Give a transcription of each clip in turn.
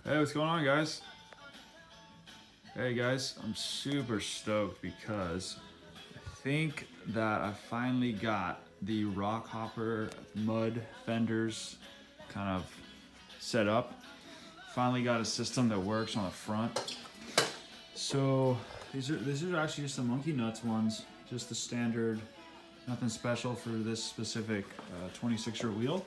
Hey, what's going on, guys? Hey guys, I'm super stoked because I think that I finally got the ROCKHOPPER mud fenders kind of set up. Finally got a system that works on the front. So these are actually just the Monkey Nuts ones, just the standard, nothing special for this specific 26er wheel.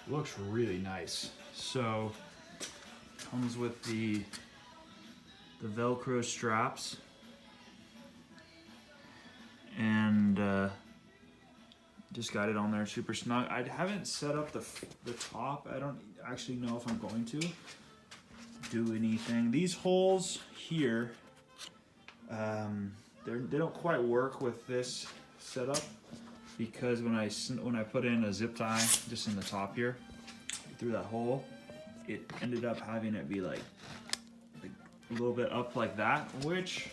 It looks really nice. So comes with the Velcro straps and just got it on there super snug. I haven't set up the top. I don't actually know if I'm going to do anything. These holes here, they don't quite work with this setup because when I put in a zip tie just in the top here through that hole, it ended up having it be like a little bit up like that, which,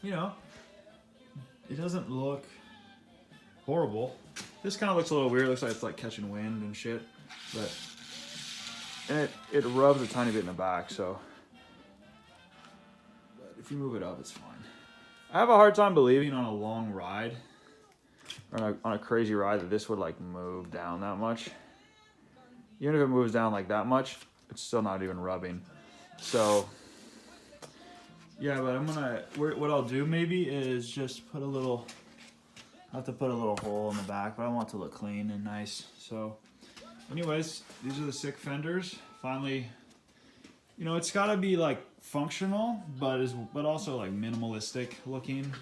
you know, it doesn't look horrible. This kind of looks a little weird. It looks like it's like catching wind and shit, but it rubs a tiny bit in the back, so. But if you move it up, it's fine. I have a hard time believing on a long ride, or on a crazy ride, that this would like move down that much. Even if it moves down like that much, it's still not even rubbing. So, yeah, but what I'll do maybe is just put a little, I have to put a little hole in the back, but I want it to look clean and nice. So, anyways, these are the sick fenders. Finally, you know, it's gotta be like functional, but also like minimalistic looking.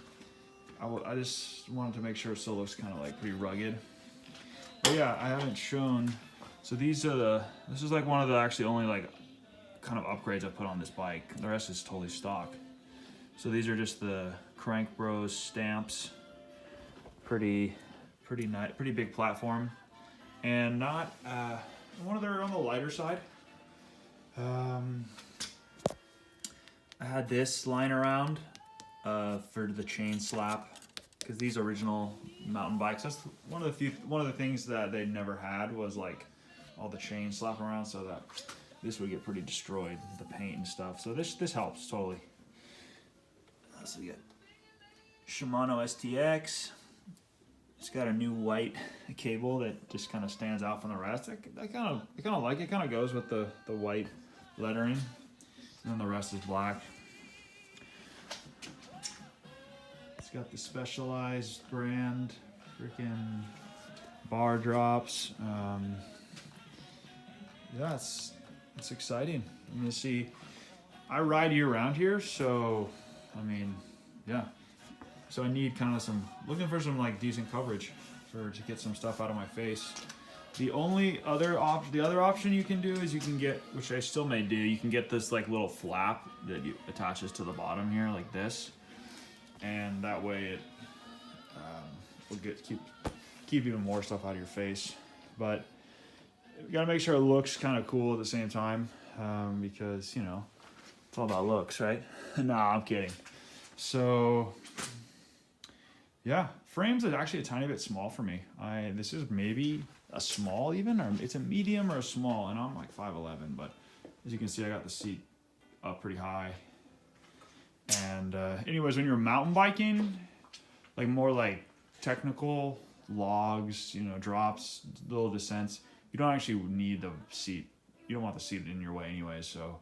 I just wanted to make sure it still looks kind of like pretty rugged. But yeah, I haven't shown. So this is like one of the actually only like kind of upgrades I put on this bike. The rest is totally stock. So these are just the Crank Bros stamps. Pretty nice, pretty big platform, and not they're on the lighter side. I had this lying around for the chain slap, because these original mountain bikes, that's one of the things that they never had was like all the chain slap around, so that this would get pretty destroyed, the paint and stuff. So this helps totally. So we got Shimano STX. It's got a new white cable that just kind of stands out from the rest. I kind of like it. Kind of goes with the white lettering, and then the rest is black. It's got the Specialized brand, freaking bar drops. Yeah, it's exciting. I'm gonna see. I ride year round here, so I mean, yeah. So I need kind of looking for some like decent coverage to get some stuff out of my face. The other option you can do is you can get, which I still may do, you can get this like little flap that attaches to the bottom here like this, and that way it will keep even more stuff out of your face. But you gotta make sure it looks kind of cool at the same time, because you know it's all about looks, right? Nah, I'm kidding. So yeah, frames are actually a tiny bit small for me. This is maybe a small even, or it's a medium or a small, and I'm like 5'11", but as you can see, I got the seat up pretty high. And anyways, when you're mountain biking, like more like technical logs, you know, drops, little descents, you don't actually need the seat. You don't want the seat in your way anyways, so.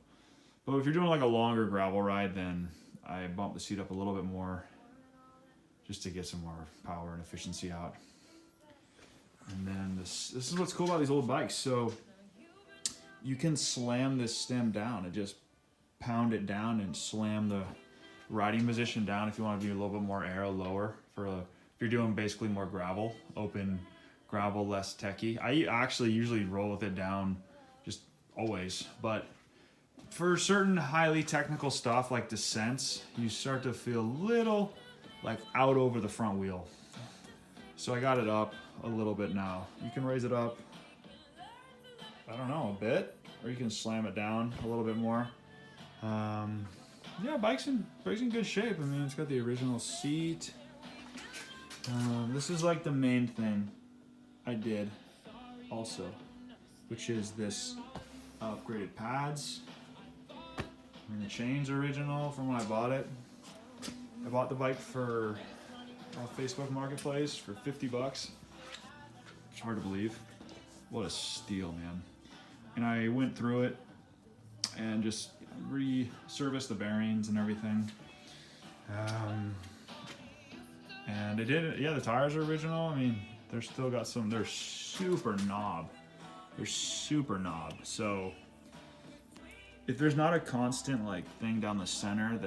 But if you're doing like a longer gravel ride, then I bump the seat up a little bit more, just to get some more power and efficiency out. And then this is what's cool about these old bikes. So you can slam this stem down and just pound it down and slam the riding position down if you want to be a little bit more aero lower if you're doing basically more gravel, open gravel, less techie. I actually usually roll with it down just always, but for certain highly technical stuff like descents, you start to feel a little like out over the front wheel. So I got it up a little bit now. You can raise it up, I don't know, a bit, or you can slam it down a little bit more. Yeah, bike's in good shape. I mean, it's got the original seat. This is like the main thing I did also, which is this Upgraded pads. And the chain's original from when I bought it. I bought the bike for Facebook Marketplace for 50 bucks. It's hard to believe. What a steal, man. And I went through it and just re-serviced the bearings and everything. And it did, yeah, the tires are original. I mean, they're still got some, they're super knob. They're super knob. So if there's not a constant like thing down the center,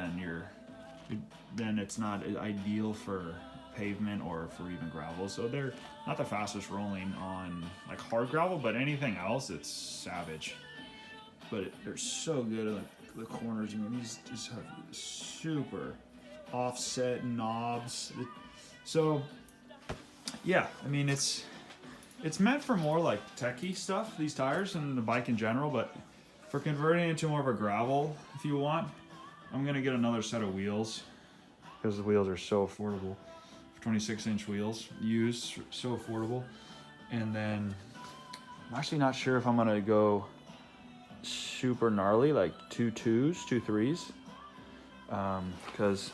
then it's not ideal for pavement or for even gravel. So they're not the fastest rolling on like hard gravel, but anything else, it's savage. But they're so good at the corners. I mean, these just have super offset knobs. So yeah, I mean, it's meant for more like techie stuff, these tires and the bike in general, but for converting it into more of a gravel, if you want, I'm gonna get another set of wheels because the wheels are so affordable. 26-inch wheels, used, so affordable. And then I'm actually not sure if I'm gonna go super gnarly, like 2 2s, 2 3s, because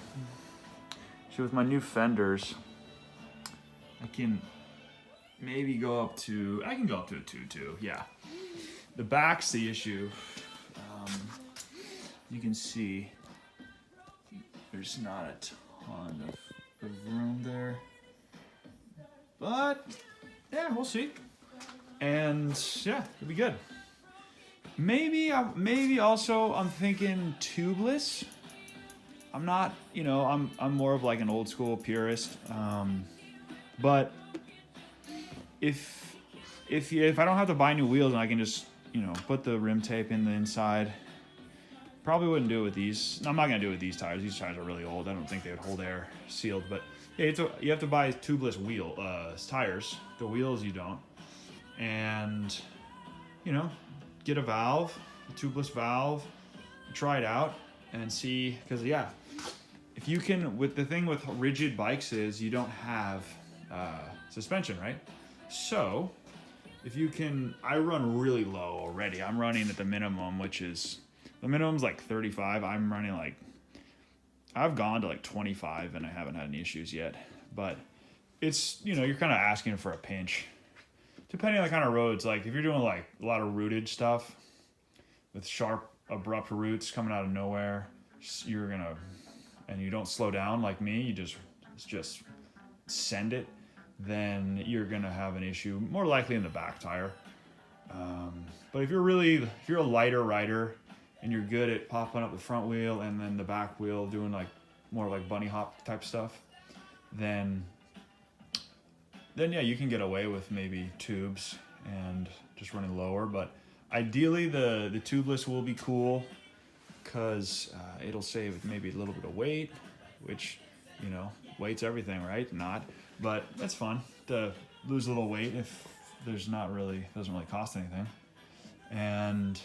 with my new fenders, I can maybe go up to, I can go up to a 2-2, yeah. The back's the issue. You can see there's not a ton of room there, but yeah, we'll see. And yeah, it'll be good. Maybe also I'm thinking tubeless. I'm not, you know, I'm more of like an old school purist. But if I don't have to buy new wheels and I can just, you know, put the rim tape in the inside, probably wouldn't do it with these. I'm not gonna do it with these tires. These tires are really old. I don't think they would hold air sealed. But yeah, you have to buy tubeless tires. The wheels you don't. And you know, get a valve, a tubeless valve, try it out and see. Because yeah, if you can, with the thing with rigid bikes is you don't have suspension, right? So if you can, I run really low already. I'm running at the minimum, which is, the minimum's like 35. I'm running like, I've gone to like 25 and I haven't had any issues yet. But it's, you know, you're kind of asking for a pinch. Depending on the kind of roads, like if you're doing like a lot of rooted stuff with sharp, abrupt roots coming out of nowhere, you're gonna, and you don't slow down like me, you just send it, then you're gonna have an issue, more likely in the back tire. But if you're a lighter rider and you're good at popping up the front wheel and then the back wheel doing like more like bunny hop type stuff, then yeah, you can get away with maybe tubes and just running lower. But ideally the tubeless will be cool because it'll save maybe a little bit of weight, which, you know, weight's everything, right? Not, but that's fun to lose a little weight if there's not really, doesn't really cost anything. And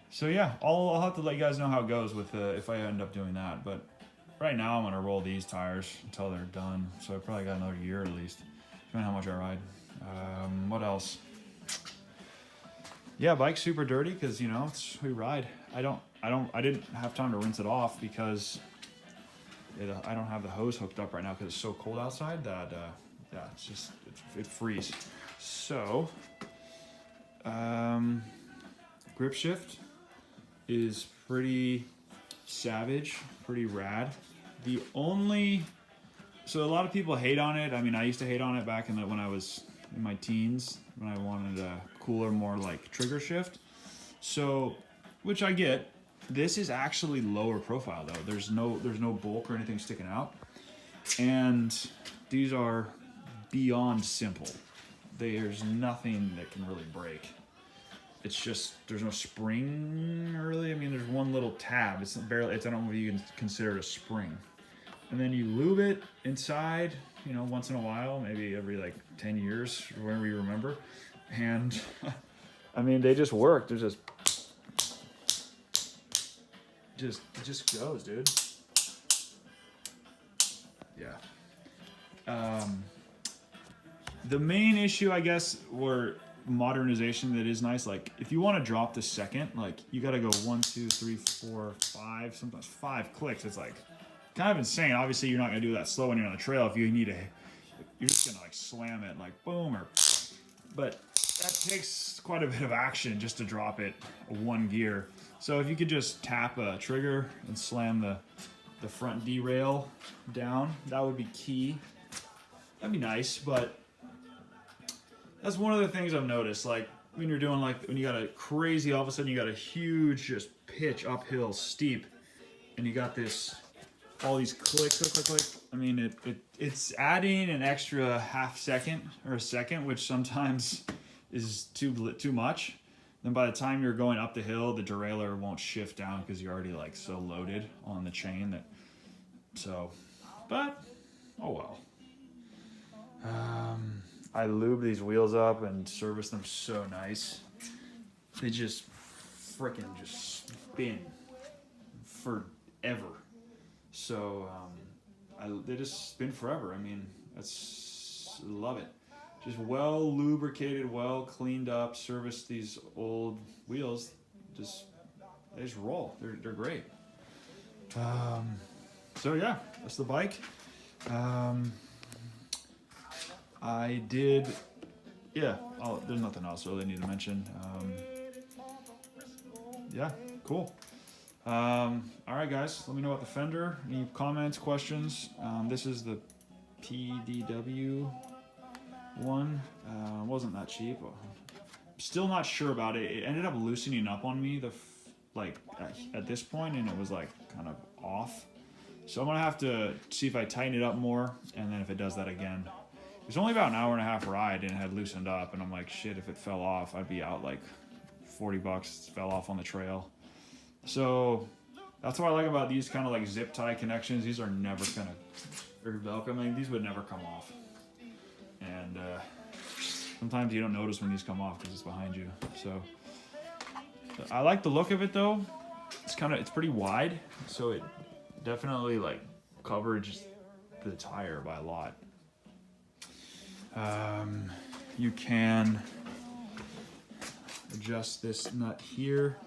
so yeah, I'll have to let you guys know how it goes with if I end up doing that. But right now I'm gonna roll these tires until they're done. So I probably got another year at least, depending on how much I ride. What else? Yeah, bike's super dirty because, you know, we ride. I didn't have time to rinse it off because I don't have the hose hooked up right now because it's so cold outside that yeah, it freezes. So grip shift is pretty savage, pretty rad. So a lot of people hate on it. I mean, I used to hate on it back when I was in my teens, when I wanted a cooler, more like trigger shift. So, which I get. This is actually lower profile though. There's no bulk or anything sticking out. And these are beyond simple. There's nothing that can really break. It's just, there's no spring really. I mean, there's one little tab. It's barely, I don't know if you can consider it a spring. And then you lube it inside, you know, once in a while, maybe every like 10 years, whenever you remember. And I mean, they just work. They're it just goes, dude. Yeah. The main issue, I guess, modernization that is nice. Like if you want to drop the second, like you got to go 1, 2, 3, 4, 5, sometimes 5 clicks. It's like kind of insane. Obviously, you're not gonna do that slow when you're on the trail. If you need to, you're just gonna like slam it like boom or. But that takes quite a bit of action just to drop it 1 gear. So if you could just tap a trigger and slam the front derail down, that would be key. That'd be nice, but that's one of the things I've noticed. Like when you're doing like when you got a crazy, all of a sudden you got a huge just pitch uphill steep, and you got this all these click. I mean, it's adding an extra half second or a second, which sometimes is too much. Then by the time you're going up the hill, the derailleur won't shift down because you're already like so loaded on the chain that. So, but oh well. I lube these wheels up and service them so nice. They just freaking just spin forever. So they just spin forever. I mean, love it. Just well lubricated, well cleaned up. Service these old wheels. They just roll. They're great. So yeah, that's the bike. I did, yeah, there's nothing else really I need to mention. Yeah, cool. All right, guys, let me know about the fender. Any comments, questions? This is the PDW one. Wasn't that cheap. Still not sure about it. It ended up loosening up on me at this point, and it was like kind of off. So I'm gonna have to see if I tighten it up more, and then if it does that again. It was only about an hour and a half ride, and it had loosened up, and I'm like, shit, if it fell off, I'd be out like $40, fell off on the trail. So that's what I like about these kind of like zip tie connections. These are never gonna, or Velcro, I mean, these would never come off. And sometimes you don't notice when these come off because it's behind you. So I like the look of it though. It's pretty wide, so it definitely like covers the tire by a lot. You can adjust this nut here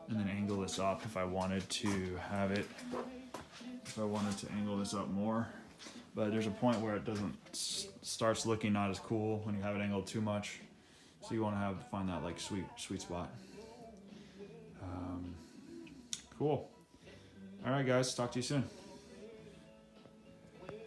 and then angle this up if I wanted to have it, if I wanted to angle this up more. But there's a point where it starts looking not as cool when you have it angled too much. So you want to find that like sweet spot. Cool. All right, guys, talk to you soon.